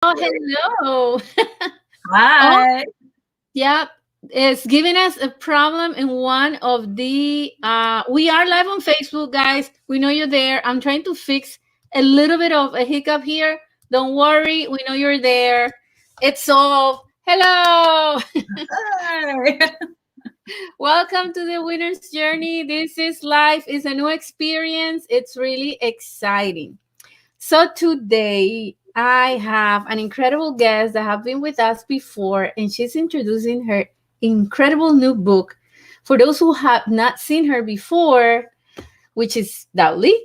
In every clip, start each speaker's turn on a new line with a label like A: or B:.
A: Oh, hello. Oh,
B: Hi.
A: yeah. It's giving us a problem in one of the we are live on Facebook, guys. We know you're there. I'm trying to fix a little bit of a hiccup here. Don't worry, we know you're there. It's solved. Hello.
B: Hi.
A: Welcome to the winner's journey. This is life, is a new experience. It's really exciting. So today I have an incredible guest that have been with us before, and she's introducing her incredible new book. For those who have not seen her before, which is doubly,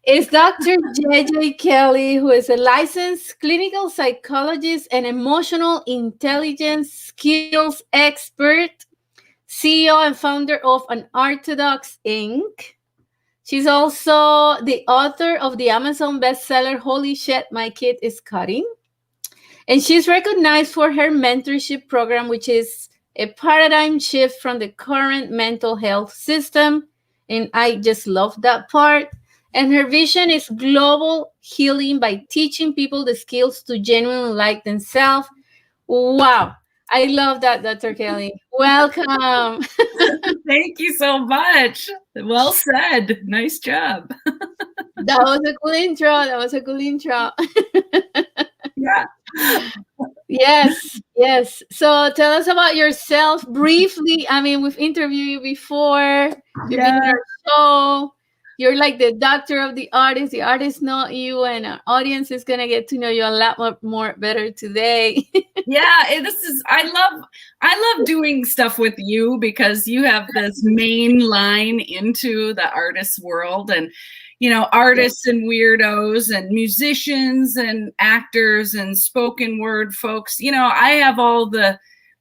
A: is Dr. JJ Kelly, who is a licensed clinical psychologist and emotional intelligence skills expert, CEO and founder of Unorthodox Inc. She's also the author of the Amazon bestseller Holy Shit, My Kid is Cutting. And she's recognized for her mentorship program, which is a paradigm shift from the current mental health system. And I just love that part. And her vision is global healing by teaching people the skills to genuinely like themselves. Wow. I love that, Dr. Kelly. Welcome.
B: Thank you so much. Well said. Nice job.
A: That was a cool intro. That was a cool intro.
B: Yeah.
A: Yes, yes. So tell us about yourself briefly. I mean, we've interviewed you before. You've been in
B: Yeah.
A: our show. You're like the doctor of the artist. The artists know you, and our audience is gonna get to know you a lot more better today.
B: Yeah. I love doing stuff with you because you have this main line into the artist world, and artists and weirdos and musicians and actors and spoken word folks. I have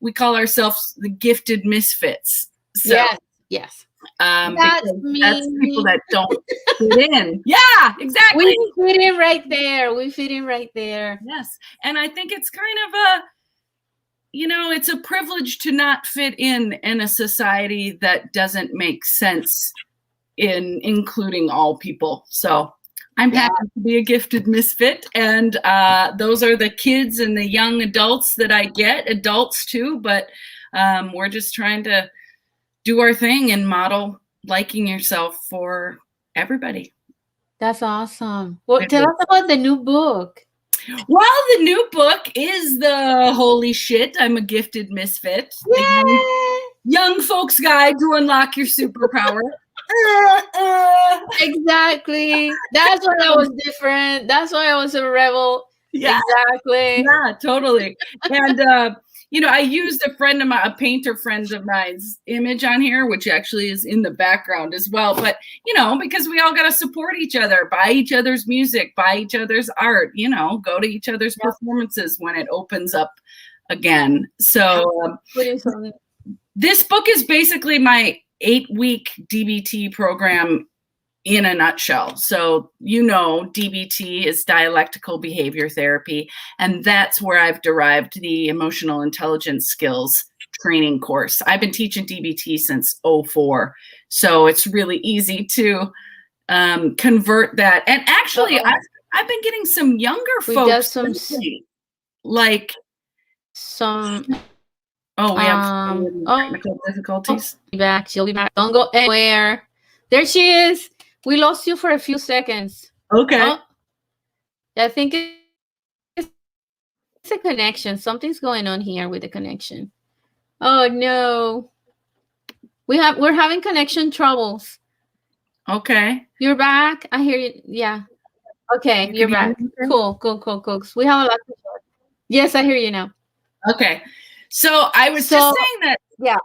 B: we call ourselves the gifted misfits. So
A: Yes, yes. That's
B: that's people
A: me.
B: that don't fit in. Yeah, exactly.
A: We fit in right there. We fit in right there.
B: Yes. And I think it's kind of it's a privilege to not fit in a society that doesn't make sense in including all people. So I'm happy to be a gifted misfit. And those are the kids and the young adults that I get, adults too, but we're just trying to do our thing and model liking yourself for everybody.
A: That's awesome. Well, tell us about the new book.
B: Well, the new book is the Holy Shit, I'm a Gifted Misfit. Young folks guide to unlock your superpower.
A: Exactly. That's why I was different. That's why I was a rebel.
B: Yeah.
A: Exactly.
B: Yeah, totally. And I used a painter friend of mine's image on here, which actually is in the background as well. But, because we all got to support each other, buy each other's music, buy each other's art, go to each other's performances when it opens up again. So this book is basically my 8-week DBT program in a nutshell. So, DBT is dialectical behavior therapy, and that's where I've derived the emotional intelligence skills training course. I've been teaching DBT since 2004. So it's really easy to convert that. And actually, I've been getting some younger folks like
A: some
B: we have technical difficulties.
A: She'll be back. Don't go anywhere. There she is. We lost you for a few seconds.
B: Okay.
A: I think it's a connection. Something's going on here with the connection. Oh no. We're having connection troubles.
B: Okay.
A: You're back. I hear you. Yeah. Okay, you're back. Cool. We have a lot to share. Yes, I hear you now.
B: Okay. So I was just saying that.
A: Yeah.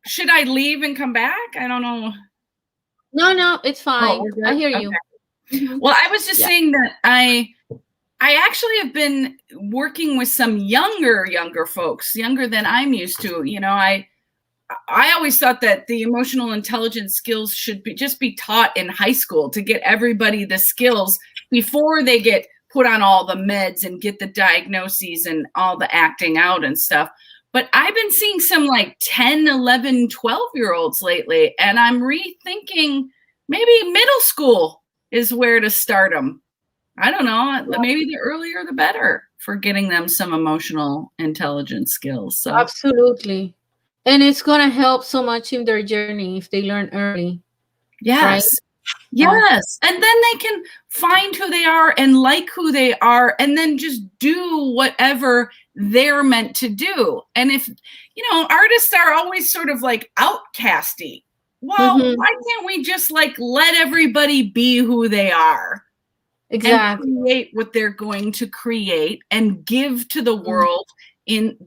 B: Should I leave and come back? I don't know.
A: No, it's fine. I hear you.
B: Okay. Well, I was just saying that I actually have been working with some younger folks, younger than I'm used to. I always thought that the emotional intelligence skills should just be taught in high school to get everybody the skills before they get put on all the meds and get the diagnoses and all the acting out and stuff. But I've been seeing some like 10, 11, 12-year-olds lately, and I'm rethinking maybe middle school is where to start them. I don't know. Maybe the earlier the better for getting them some emotional intelligence skills. So
A: Absolutely. And it's going to help so much in their journey if they learn early, right?
B: yes.
A: Yeah.
B: Yes. And then they can find who they are and like who they are and then just do whatever they're meant to do. And if, artists are always sort of like outcasty. Well,
A: Mm-hmm.
B: why can't we just like let everybody be who they are
A: Exactly.
B: and create what they're going to create and give to the
A: Mm-hmm.
B: world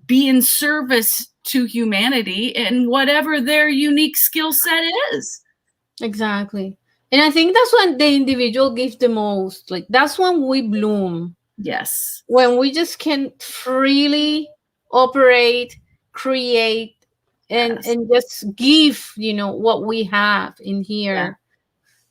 B: be in service to humanity and whatever their unique skill set is.
A: Exactly. And I think that's when the individual gives the most. Like, that's when we bloom.
B: Yes.
A: When we just can freely operate, create, and
B: Yes.
A: and just give, what we have in
B: Yeah.
A: here.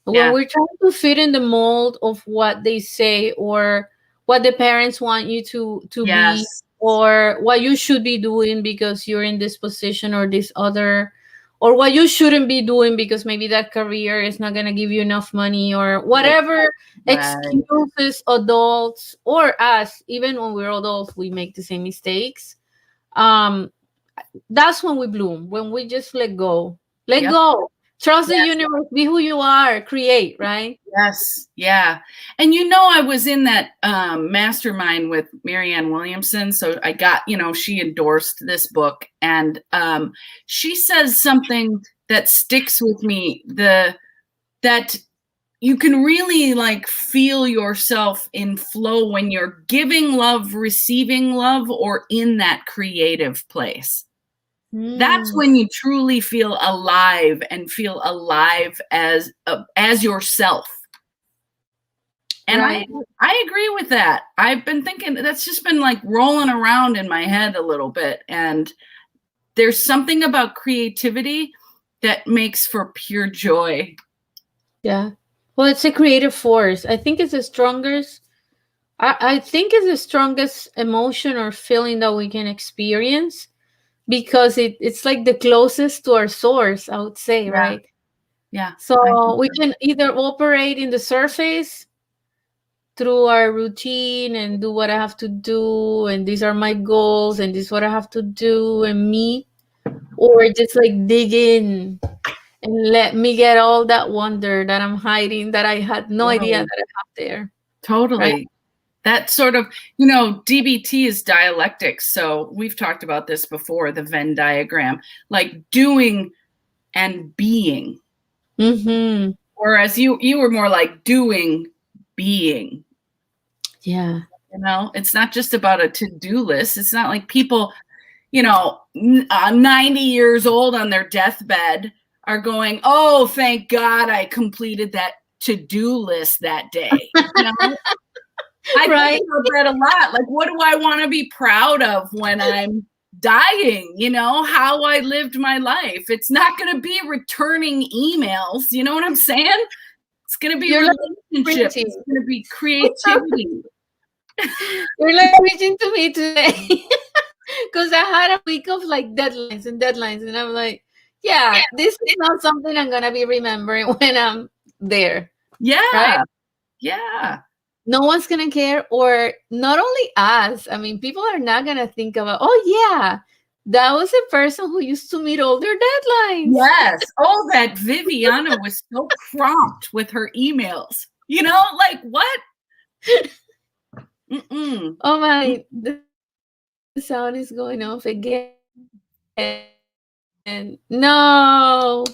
A: When
B: Yeah.
A: we're trying to fit in the mold of what they say or what the parents want you to be,
B: Yes.
A: or what you should be doing because you're in this position or this other, or what you shouldn't be doing because maybe that career is not going to give you enough money, or whatever
B: Right.
A: excuses adults or us, even when we're adults, we make the same mistakes. um that's when we bloom, when we just let go, let
B: Yep.
A: go, trust the
B: Yes.
A: universe, be who you are, create, right?
B: Yes. Yeah. And I was in that mastermind with Marianne Williamson. So I got, she endorsed this book, and she says something that sticks with me, that you can really like feel yourself in flow when you're giving love, receiving love, or in that creative place. That's when you truly feel alive and feel alive as yourself. And
A: Right.
B: I agree with that. I've been thinking that's just been like rolling around in my head a little bit. And there's something about creativity that makes for pure joy.
A: Yeah. Well, it's a creative force. I think it's the strongest. I think it's the strongest emotion or feeling that we can experience, because it's like the closest to our source, I would say,
B: Yeah.
A: right?
B: Yeah.
A: So we can either operate in the surface through our routine and do what I have to do, and these are my goals, and this is what I have to do, and me, or just like dig in and let me get all that wonder that I'm hiding, that I had no idea that I have there.
B: Totally.
A: Right?
B: That sort of, DBT is dialectics. So we've talked about this before, the Venn diagram, like doing and being.
A: Mm-hmm.
B: Whereas you were more like doing, being.
A: Yeah.
B: It's not just about a to-do list. It's not like people, 90 years old on their deathbed are going, oh, thank God I completed that to-do list that day. I
A: Right.
B: think about that a lot. Like, what do I want to be proud of when I'm dying? How I lived my life. It's not going to be returning emails. You know what I'm saying? It's going to be
A: You're like
B: relationships.
A: preaching.
B: It's going to be creativity.
A: You're like preaching to me today. Because I had a week of like deadlines, and I'm like, yeah, this is not something I'm gonna be remembering when I'm there.
B: Yeah.
A: Right?
B: Yeah.
A: No one's gonna care, or not only us. I mean, people are not gonna think about, oh yeah, that was a person who used to meet all their deadlines.
B: Yes. Oh, that Viviana was so prompt with her emails. Like what? Mm-mm.
A: Oh my, the sound is going off again. No.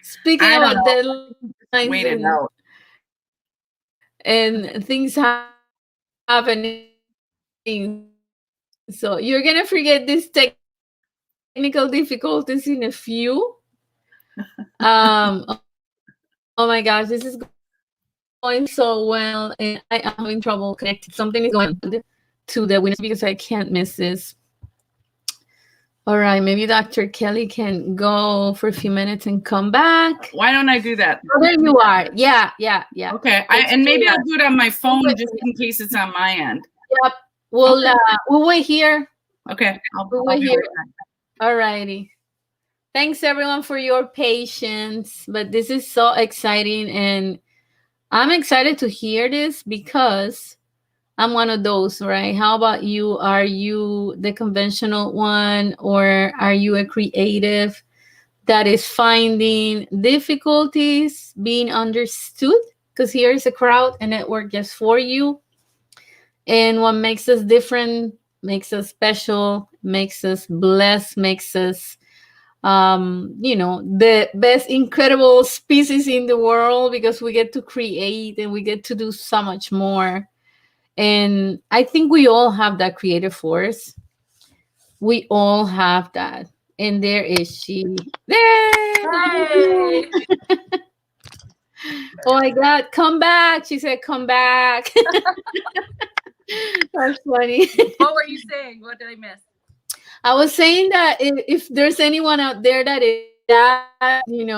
A: Speaking
B: I don't
A: about
B: know.
A: deadlines
B: Wait it out.
A: and things happening. So you're gonna forget these technical difficulties in a few. Oh my gosh, this is going so well, and I am having trouble connecting. Something is going on to the winners because I can't miss this. All right, maybe Dr. Kelly can go for a few minutes and come back.
B: Why don't I do that?
A: Oh, there you are. Yeah.
B: Okay. And maybe I'll do it on my phone just in case it's on my end.
A: Yep. We'll wait here.
B: Okay.
A: We'll wait here. All righty. Thanks everyone for your patience. But this is so exciting, and I'm excited to hear this because I'm one of those, right? How about you? Are you the conventional one, or are you a creative that is finding difficulties being understood? Because here is a crowd, a network just for you. And what makes us different, makes us special, makes us blessed, makes us the best incredible species in the world, because we get to create and we get to do so much more. And I think we all have that creative force. We all have that. And there is she. Yay!
C: Hey.
A: Oh my God, come back. She said, come back. That's funny.
C: What were you saying? What did I miss?
A: I was saying that if there's anyone out there that is that, we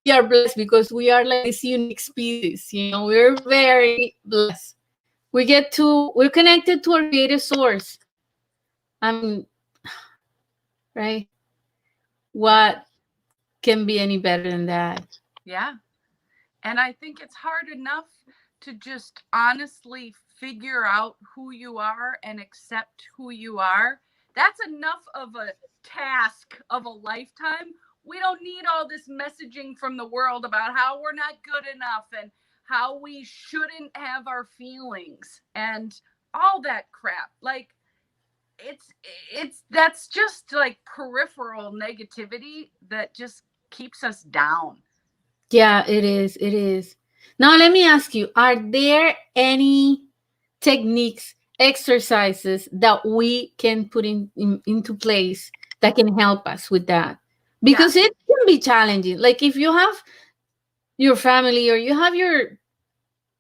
A: are blessed, because we are like this unique species. We're very blessed. We're connected to our creative source. I mean, right? What can be any better than that?
C: Yeah. And I think it's hard enough to just honestly figure out who you are and accept who you are. That's enough of a task of a lifetime. We don't need all this messaging from the world about how we're not good enough and how we shouldn't have our feelings and all that crap. Like, it's that's just like peripheral negativity that just keeps us down.
A: Yeah, it is. It is. Now, let me ask you, are there any techniques, exercises that we can put into place that can help us with that?
C: Yeah.
A: Because it can be challenging. Like if you have your family, or you have your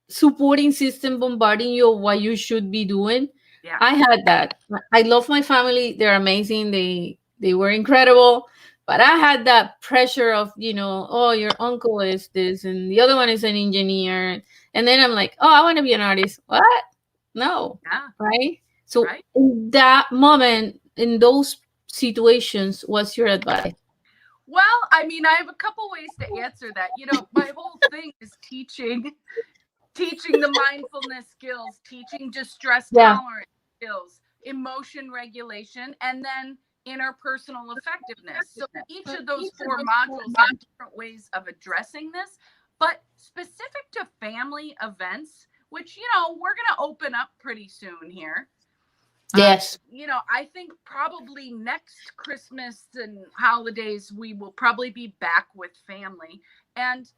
A: supporting system bombarding you of what you should be doing.
C: Yeah.
A: I had that. I love my family. They're amazing. They were incredible. But I had that pressure of, oh, your uncle is this and the other one is an engineer. And then I'm like, oh, I want to be an artist. What? No.
C: Yeah.
A: Right? So
C: Right.
A: in that moment, in those situations, what's your advice?
C: Well, I mean, I have a couple ways to answer that. My whole thing is teaching the mindfulness skills, teaching distress
A: Yeah.
C: tolerance skills, emotion regulation, and then interpersonal effectiveness. So each of those four modules have different ways of addressing this, but specific to family events, which, we're going to open up pretty soon here.
A: Yes.
C: I think probably next Christmas and holidays, we will probably be back with family. And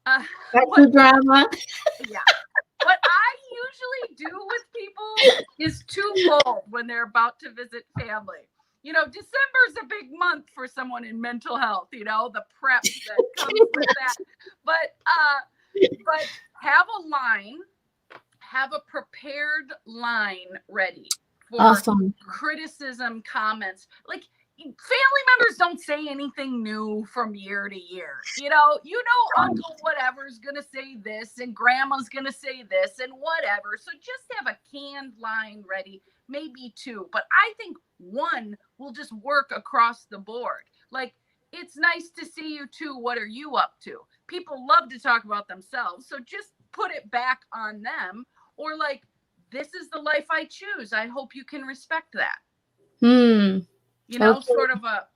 A: Back to drama.
C: yeah, what I usually do with people is twofold when they're about to visit family. December's a big month for someone in mental health, the prep that comes with that. But have a prepared line ready for
A: Awesome.
C: criticism, comments. Like, family members don't say anything new from year to year. Uncle whatever's going to say this and grandma's going to say this and whatever. So just have a canned line ready, maybe two. But I think one will just work across the board. Like, it's nice to see you too. What are you up to? People love to talk about themselves. So just put it back on them. Or like, this is the life I choose. I hope you can respect that.
A: Okay.
C: Sort of a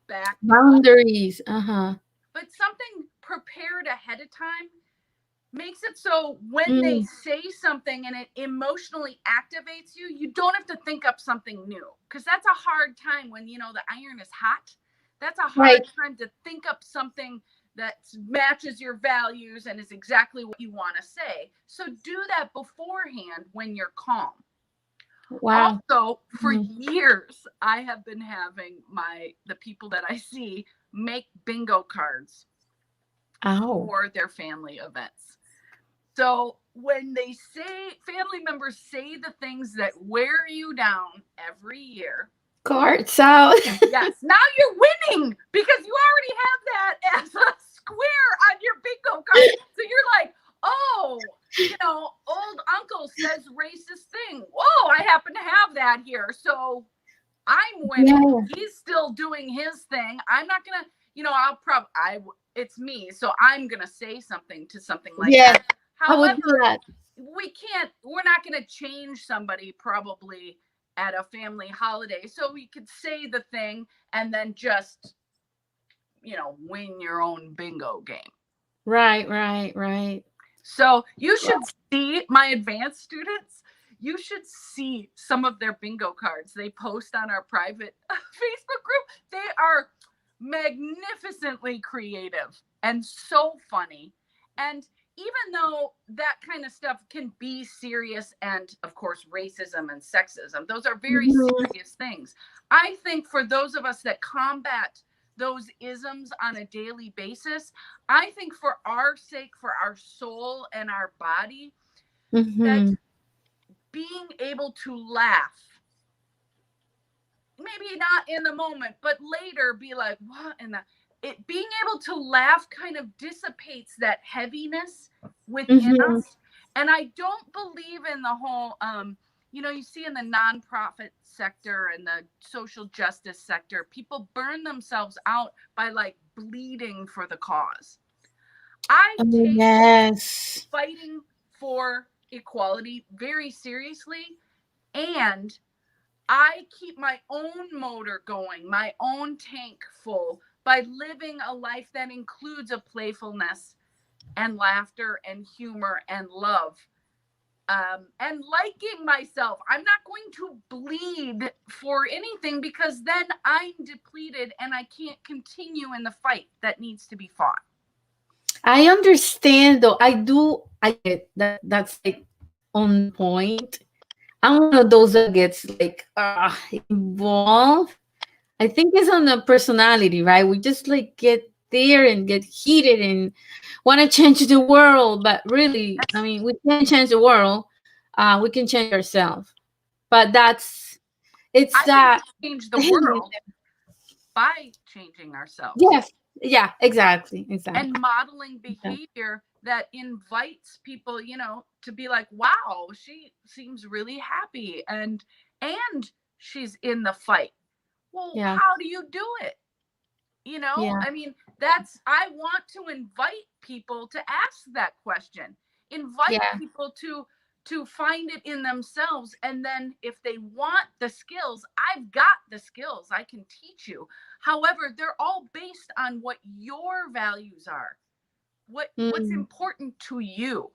C: back
A: Boundaries. Uh-huh.
C: But something prepared ahead of time makes it so when they say something and it emotionally activates you, you don't have to think up something new. Because that's a hard time when, the iron is hot. That's a hard time to think up something that matches your values and is exactly what you want to say. So do that beforehand when you're calm.
A: Wow.
C: Also, for years, I have been having the people that I see make bingo cards for their family events. So when family members say the things that wear you down every year,
A: cards out.
C: Yes, now you're winning because you already have that as a square on your bingo card. So you're like, oh, old uncle says racist thing. Whoa, I happen to have that here. So I'm winning. Yeah. He's still doing his thing. I'm not going to, it's me. So I'm going to say something to something like that.
A: However, I would do that.
C: we're not going to change somebody probably at a family holiday. So we could say the thing and then just, win your own bingo game.
A: Right, right, right.
C: So you should see my advanced students. You should see some of their bingo cards they post on our private Facebook group. They are magnificently creative and so funny. And even though that kind of stuff can be serious, and of course, racism and sexism, those are very serious things. I think for those of us that combat those isms on a daily basis, I think for our sake, for our soul and our body, that being able to laugh, maybe not in the moment, but later be like, what? And being able to laugh kind of dissipates that heaviness within us. And I don't believe in the whole, you see in the nonprofit sector and the social justice sector, people burn themselves out by like bleeding for the cause. I take fighting for equality very seriously, and I keep my own motor going, my own tank full, by living a life that includes a playfulness and laughter and humor and love, and liking myself. I'm not going to bleed for anything, because then I'm depleted and I can't continue in the fight that needs to be fought.
A: I understand, though. I get that. That's like on point. I'm one of those that gets like involved. I think it's on the personality, right? We just like get there and get heated and want to change the world, but really, I mean, we can't change the world. We can change ourselves, but I
C: change the world by changing ourselves.
A: Yes. Yeah, exactly.
C: And modeling behavior that invites people, to be like, wow, she seems really happy and she's in the fight. Well, how do you do it? I mean, I want to invite people to ask that question, invite people to find it in themselves. And then if they want the skills, I've got the skills I can teach you. However, they're all based on what your values are, what's important to you.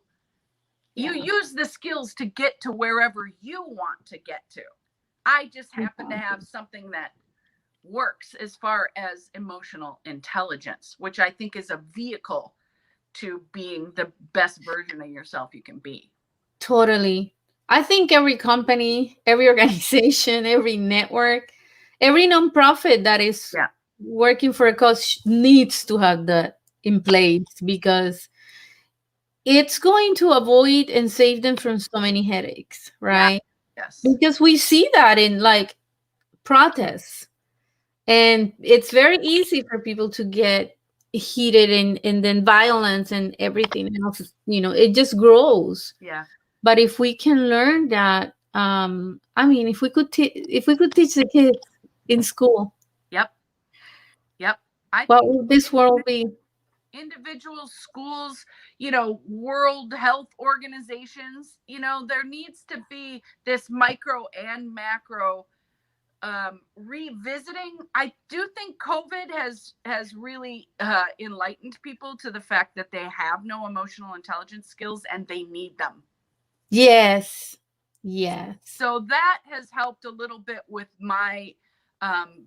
C: You use the skills to get to wherever you want to get to. I just happen to have something that works as far as emotional intelligence, which I think is a vehicle to being the best version of yourself you can be.
A: Totally. I think every company, every organization, every network, every nonprofit that is working for a cause needs to have that in place, because it's going to avoid and save them from so many headaches, right?
C: Yes.
A: Because we see that in like protests, and it's very easy for people to get heated and then violence and everything else, it just grows.
C: Yeah.
A: But if we can learn that, I mean, if we could teach the kids in school, what would this world be?
C: Individuals, schools, World Health Organizations, there needs to be this micro and macro revisiting. I do think COVID has really enlightened people to the fact that they have no emotional intelligence skills and they need them.
A: Yes.
C: So that has helped a little bit with my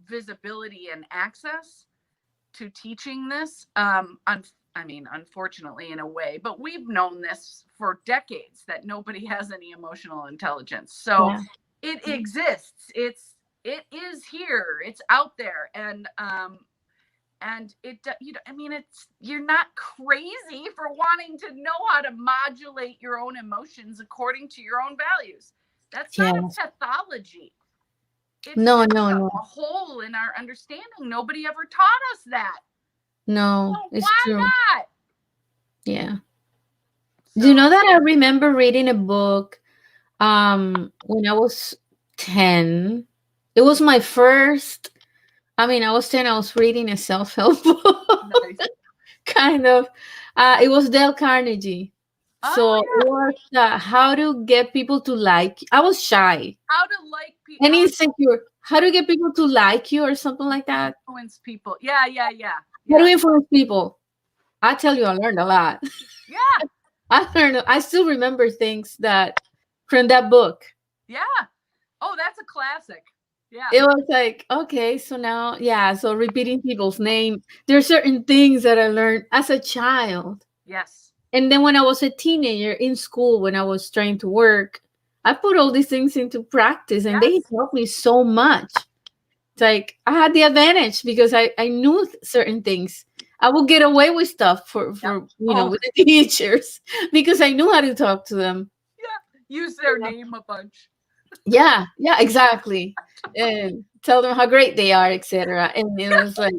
C: visibility and access to teaching this. Unfortunately, in a way, but we've known this for decades that nobody has any emotional intelligence. So it exists. It is here. It's out there, and you're not crazy for wanting to know how to modulate your own emotions according to your own values. That's not a pathology. It's a hole in our understanding. Nobody ever taught us that.
A: No,
C: so
A: it's
C: why
A: true.
C: Not?
A: Yeah. So, do you know that I remember reading a book when I was 10? It was my first. I mean, I was 10. I was reading a self-help book.
C: Nice.
A: Kind of. It was Dale Carnegie. So it
C: Oh,
A: was how to get people to like. I was shy
C: how to like people,
A: and
C: how to
A: insecure. How to get people to like you or something like that.
C: influence people. Yeah, yeah, yeah,
A: How to
C: yeah,
A: influence people. I tell you, I learned a lot.
C: yeah,
A: I learned. I still remember things that from that book.
C: yeah. Oh, that's a classic. Yeah.
A: It was like, okay, so now, yeah, so repeating people's name. There are certain things that I learned as a child.
C: Yes.
A: And then when I was a teenager in school, when I was trying to work, I put all these things into practice and they
C: Yes.
A: helped me so much. It's like I had the advantage because I knew certain things. I would get away with stuff
C: Yep.
A: for
C: Oh,
A: with the teachers because I knew how to talk to them.
C: yeah. Use their name a bunch.
A: Yeah, yeah, exactly. And tell them how great they are, etc. And it was like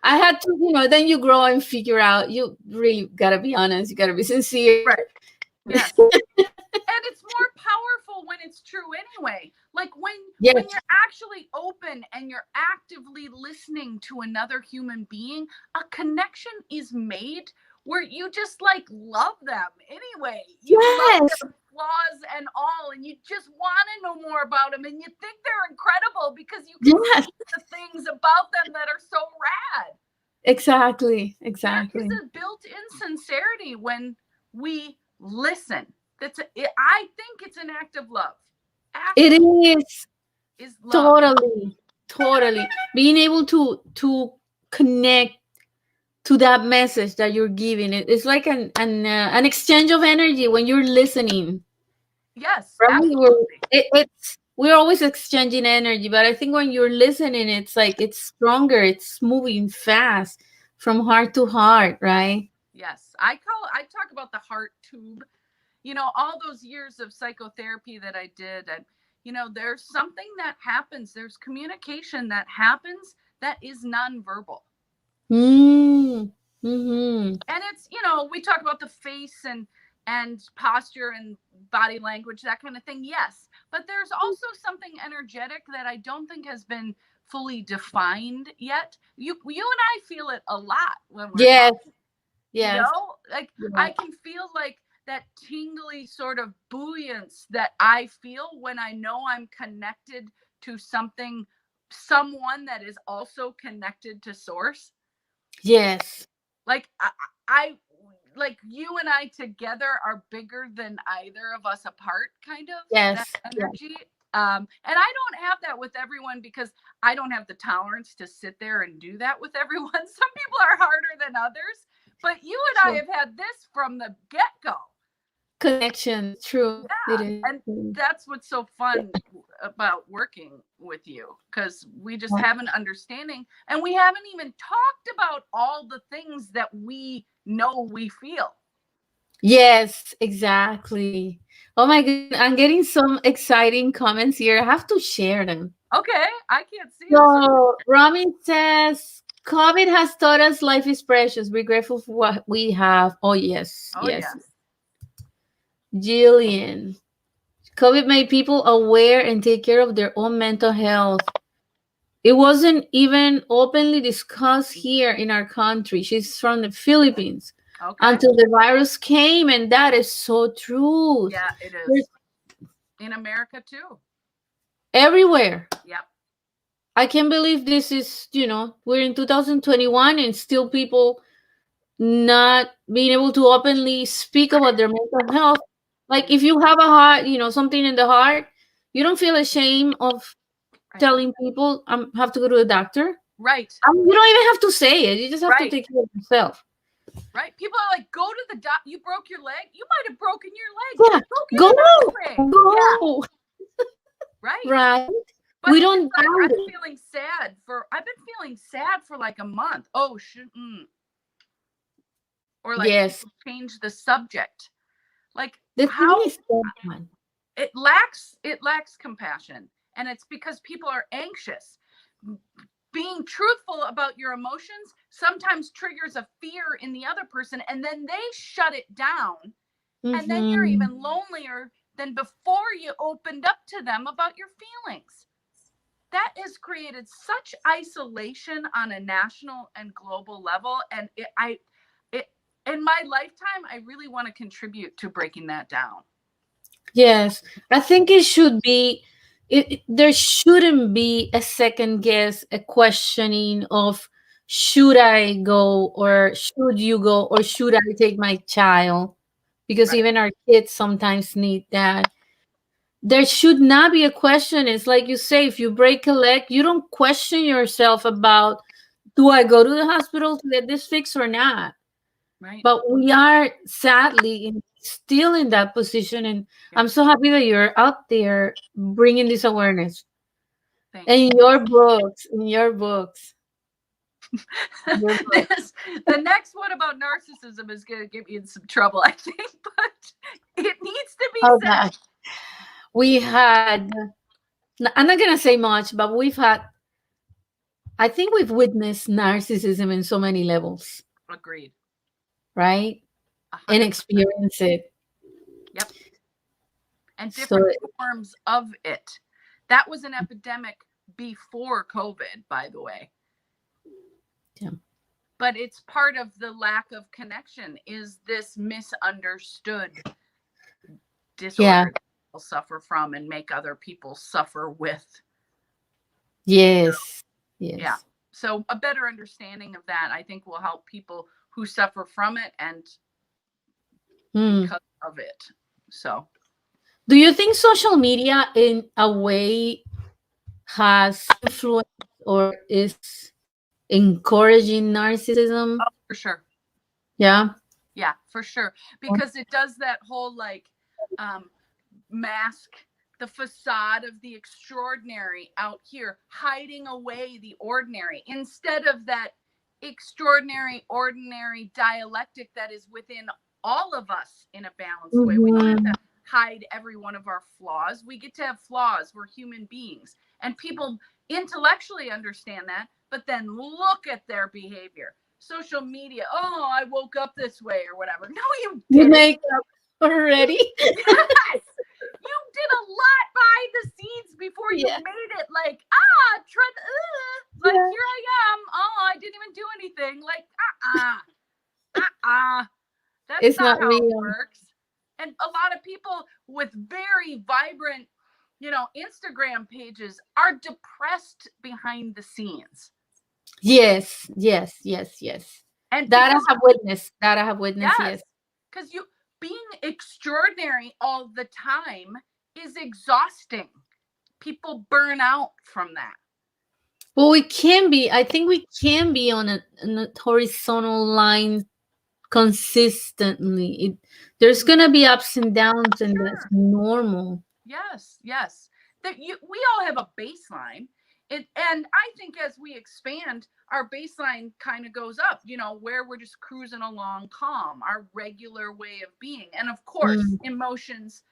A: I had to, then you grow and figure out you really gotta be honest, you gotta be sincere.
C: Right. Yes. And it's more powerful when it's true anyway. Like
A: Yes,
C: when you're actually open and you're actively listening to another human being, a connection is made where you just like love them anyway. You love
A: yes,
C: their flaws and all, and you just want to know more about them, and you think they're incredible because you can
A: yes,
C: see the things about them that are so rad.
A: exactly,
C: There is
A: exactly.
C: a built-in sincerity when we listen. I think it's an act of love.
A: It
C: Actually,
A: is
C: is love.
A: totally, totally being able to connect to that message that you're giving. It's like an exchange of energy when you're listening.
C: Yes,
A: Right?
C: absolutely.
A: We're always exchanging energy, but I think when you're listening, it's like it's stronger. It's moving fast from heart to heart, right?
C: Yes, I talk about the heart tube. All those years of psychotherapy that I did, and there's something that happens. There's communication that happens that is nonverbal.
A: Mm. Mm-hmm.
C: And it's we talk about the face and posture and body language, that kind of thing, yes, but there's also something energetic that I don't think has been fully defined yet. You and I feel it a lot when we're
A: Yes,
C: talking,
A: yes,
C: like
A: yes,
C: I can feel like that tingly sort of buoyance that I feel when I know I'm connected to someone that is also connected to source.
A: yes,
C: Like I like you and I together are bigger than either of us apart, kind of that
A: yes, yes.
C: energy. And I don't have that with everyone because I don't have the tolerance to sit there and do that with everyone. Some people are harder than others, but you and I
A: True.
C: have had this from the get-go.
A: Connection. True. It
C: Yeah.
A: is.
C: And that's what's so fun about working with you, because we just have an understanding and we haven't even talked about all the things that we know we feel.
A: Yes, exactly. Oh my goodness, I'm getting some exciting comments here. I have to share them.
C: Okay, I can't see them. So
A: So, Rami says, COVID has taught us life is precious. Be grateful for what we have. Oh, yes,
C: oh
A: yes.
C: yes.
A: Jillian, COVID made people aware and take care of their own mental health. It wasn't even openly discussed here in our country. She's from the Philippines
C: Okay.
A: until the virus came, and that is so true.
C: Yeah, it
A: There's
C: is. In America too.
A: everywhere.
C: Yep.
A: I can't believe this is, we're in 2021 and still people not being able to openly speak about their mental health. Like if you have a heart, something in the heart, you don't feel ashamed of
C: Right.
A: telling people I have to go to the doctor.
C: Right.
A: You don't even have to say it. You just have to
C: Right.
A: take care of yourself.
C: Right. People are like, go to the doc. You broke your leg. You might have broken your leg.
A: Yeah,
C: Go get
A: go,
C: an X-ray. Yeah.
A: go.
C: Right.
A: Right?
C: But
A: We
C: it's
A: don't
C: like
A: doubt it.
C: I've been feeling sad for like a month. Oh shit. Or like
A: Yes.
C: change the subject. Like
A: The thing
C: how
A: is that one.
C: it lacks compassion, and it's because people are anxious. Being truthful about your emotions sometimes triggers a fear in the other person, and then they shut it down, and then you're
A: Mm-hmm.
C: even lonelier than before you opened up to them about your feelings. That has created such isolation on a national and global level, and it in my lifetime, I really want to contribute to breaking that down.
A: Yes, I think it should be. There shouldn't be a second guess, a questioning of should I go or should you go or should I take my child? Because
C: Right.
A: even our kids sometimes need that. There should not be a question. It's like you say, if you break a leg, you don't question yourself about do I go to the hospital to get this fixed or not?
C: Right.
A: But we are sadly still in that position, and I'm so happy that you're out there bringing this awareness.
C: Thanks.
A: And in your books,
C: The next one about narcissism is going to get me in some trouble, I think, but it needs to be
A: oh
C: said.
A: gosh, we had. I'm not gonna say much, but we've had. I think we've witnessed narcissism in so many levels,
C: Agreed.
A: right?
C: 100%.
A: And experience it.
C: Yep. And
A: So
C: different forms of it. That was an epidemic before COVID, by the way.
A: yeah.
C: But it's part of the lack of connection is this misunderstood disorder
A: Yeah.
C: that people suffer from and make other people suffer with.
A: Yes. Yes.
C: Yeah. So a better understanding of that, I think, will help people who suffer from it and because of it. So
A: do you think social media in a way has influenced or is encouraging narcissism?
C: for sure.
A: Yeah.
C: Yeah, for sure. Because it does that whole like mask the facade of the extraordinary out here, hiding away the ordinary instead of that extraordinary, ordinary dialectic that is within all of us in a balanced way. We don't have to hide every one of our flaws. We get to have flaws. We're human beings. And people intellectually understand that, but then look at their behavior. Social media, oh, I woke up this way or whatever. No, you didn't.
A: You make up already?
C: Yes. You did a lot behind the scenes before you made it like, like,
A: Yeah.
C: here I am. Oh, I didn't even do anything. Like, That's
A: It's
C: not
A: not
C: how
A: real.
C: it works. And a lot of people with very vibrant, Instagram pages are depressed behind the scenes.
A: Yes.
C: And
A: That I have witnessed. Yes.
C: Because being extraordinary all the time is exhausting. People burn out from that.
A: Well, I think we can be on a horizontal line consistently. There's going to be ups and downs, and that's normal.
C: Yes. We all have a baseline. And I think as we expand, our baseline kind of goes up, where we're just cruising along calm, our regular way of being. And of course, emotions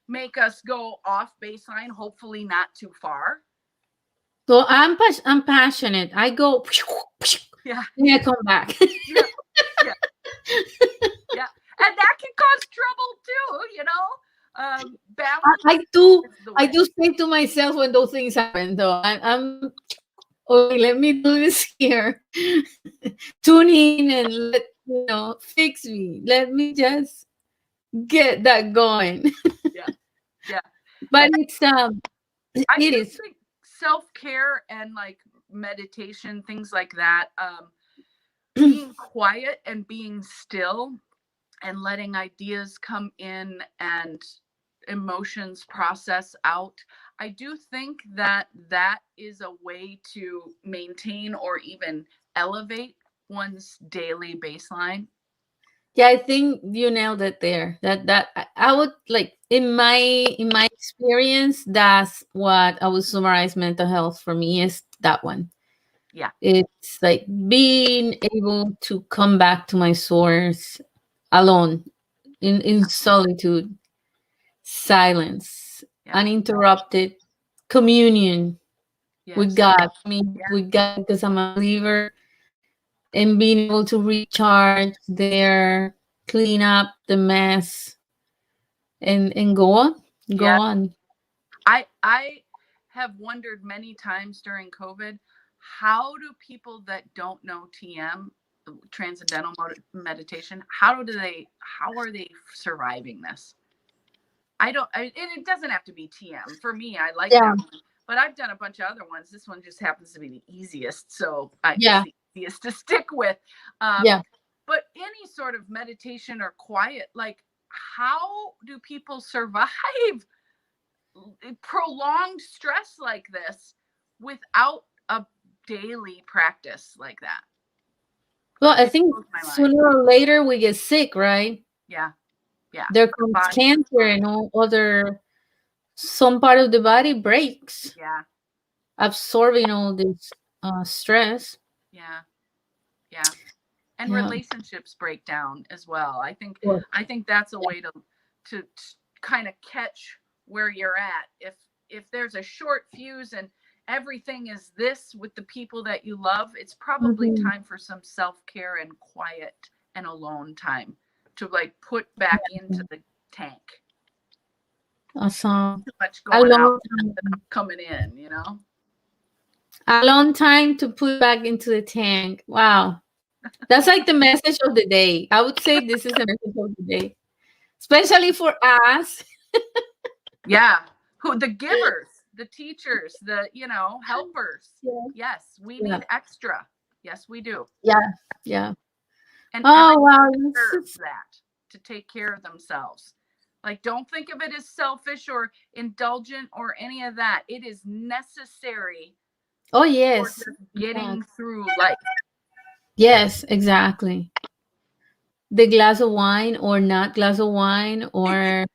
C: make us go off baseline, hopefully not too far.
A: So I'm passionate. I go,
C: yeah,
A: and I come back.
C: yeah. And that can cause trouble too, balance.
A: I do say to myself when those things happen, though, I'm okay, let me do this here. Tune in and fix me. Let me just get that going.
C: Yeah.
A: But it's
C: I think self-care and like meditation, things like that, being quiet and being still and letting ideas come in and emotions process out. I do think that is a way to maintain or even elevate one's daily baseline.
A: Yeah, I think you nailed it there. That I would like in my experience, that's what I would summarize mental health for me is that one.
C: Yeah.
A: It's like being able to come back to my source alone in solitude, silence, uninterrupted communion with God. With God, because I'm a believer, and being able to recharge there, clean up the mess, and go on.
C: I have wondered many times during COVID, how do people that don't know TM transcendental meditation, how are they surviving this? It doesn't have to be TM. For me, I like
A: Yeah.
C: that one, but I've done a bunch of other ones. This one just happens to be the easiest, so
A: Yeah.
C: it's the easiest to stick with.
A: Yeah.
C: But any sort of meditation or quiet, like, how do people survive prolonged stress like this without a daily practice like that?
A: Well, I think
C: Blows my mind.
A: sooner or later we get sick, right?
C: Yeah.
A: There comes
C: Body.
A: cancer and all other, some part of the body breaks,
C: Yeah.
A: absorbing all this stress.
C: Yeah. Yeah. And
A: Yeah.
C: relationships break down as well. I think
A: Sure.
C: that's a way to kind of catch where you're at. If there's a short fuse and everything is this with the people that you love, it's probably
A: Mhm.
C: time for some self-care and quiet and alone time to like put back into the tank.
A: Awesome.
C: Too much
A: A
C: going out
A: long
C: and
A: time.
C: coming in, you know?
A: A long time to put back into the tank. Wow. That's like the message of the day. I would say this is the message of the day, especially for us.
C: Yeah. Who the givers, the teachers, the helpers.
A: Yeah.
C: Yes, we
A: Yeah.
C: need extra. Yes, we do.
A: Yeah. Yeah.
C: And
A: Oh, wow.
C: everyone deserves that, to take care of themselves. Like, don't think of it as selfish or indulgent or any of that. It is necessary
A: Oh,
C: for
A: yes.
C: just getting
A: Yeah.
C: through life.
A: Yes, exactly. The glass of wine or not glass of wine, or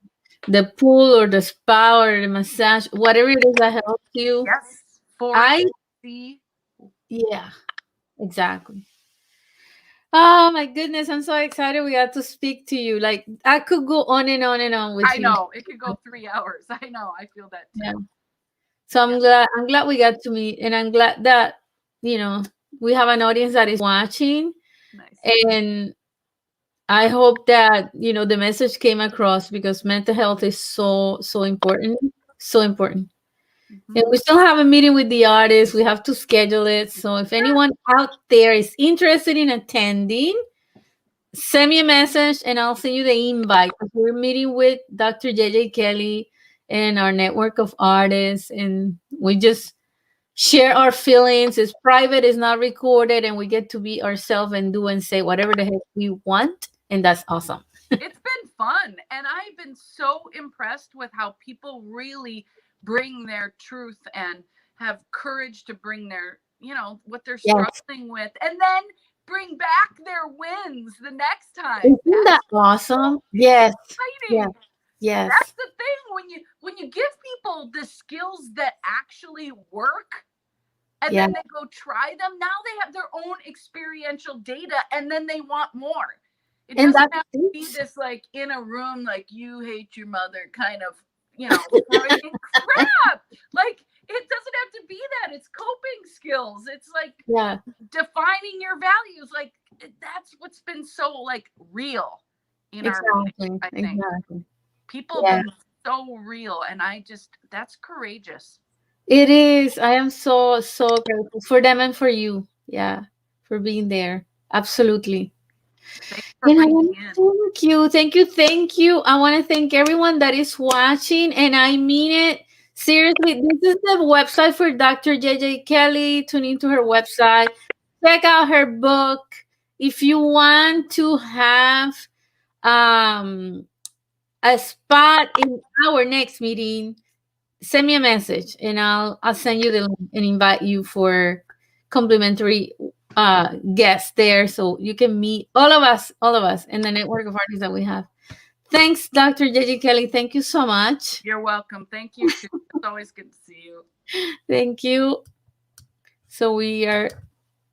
A: the pool or the spa or the massage, whatever it is that helps you.
C: Yes.
A: I,
C: See.
A: yeah, exactly. Oh my goodness, I'm so excited we got to speak to you. Like, I could go on and on and on with
C: I
A: you.
C: know it could go 3 hours. I know. I feel that too.
A: Yeah. So I'm glad we got to meet, and I'm glad that, we have an audience that is watching,
C: Nice.
A: and I hope that, the message came across, because mental health is so, so important. So important.
C: Mhm.
A: And we still have a meeting with the artist. We have to schedule it. So if anyone out there is interested in attending, send me a message and I'll send you the invite. We're meeting with Dr. JJ Kelly and our network of artists, and we just share our feelings. It's private, it's not recorded, and we get to be ourselves and do and say whatever the heck we want. And that's awesome.
C: It's been fun. And I've been so impressed with how people really bring their truth and have courage to bring their, what they're
A: Yes.
C: struggling with, and then bring back their wins the next time.
A: Isn't that awesome? Yes.
C: Exciting.
A: Yes.
C: That's the thing, when you give people the skills that actually work, and then they go try them, now they have their own experiential data, and then they want more. It doesn't have to be this, like, in a room, like, you hate your mother kind of, Freudian crap. Like, it doesn't have to be that. It's coping skills. It's like defining your values. Like, that's what's been so, like, real in our life, I think.
A: Exactly.
C: People have been so real, and that's courageous.
A: It is. I am so, so grateful for them and for you. Yeah, for being there. Absolutely. Thank you. Thank you. Thank you. I want to thank everyone that is watching, and I mean it. Seriously, this is the website for Dr. JJ Kelly. Tune into her website. Check out her book. If you want to have a spot in our next meeting, send me a message and I'll send you the link and invite you for complimentary guests there, so you can meet all of us and the network of artists that we have. Thanks, Dr. JJ Kelly. Thank you so much.
C: You're welcome. Thank you too. It's always good to see you.
A: Thank you. So we are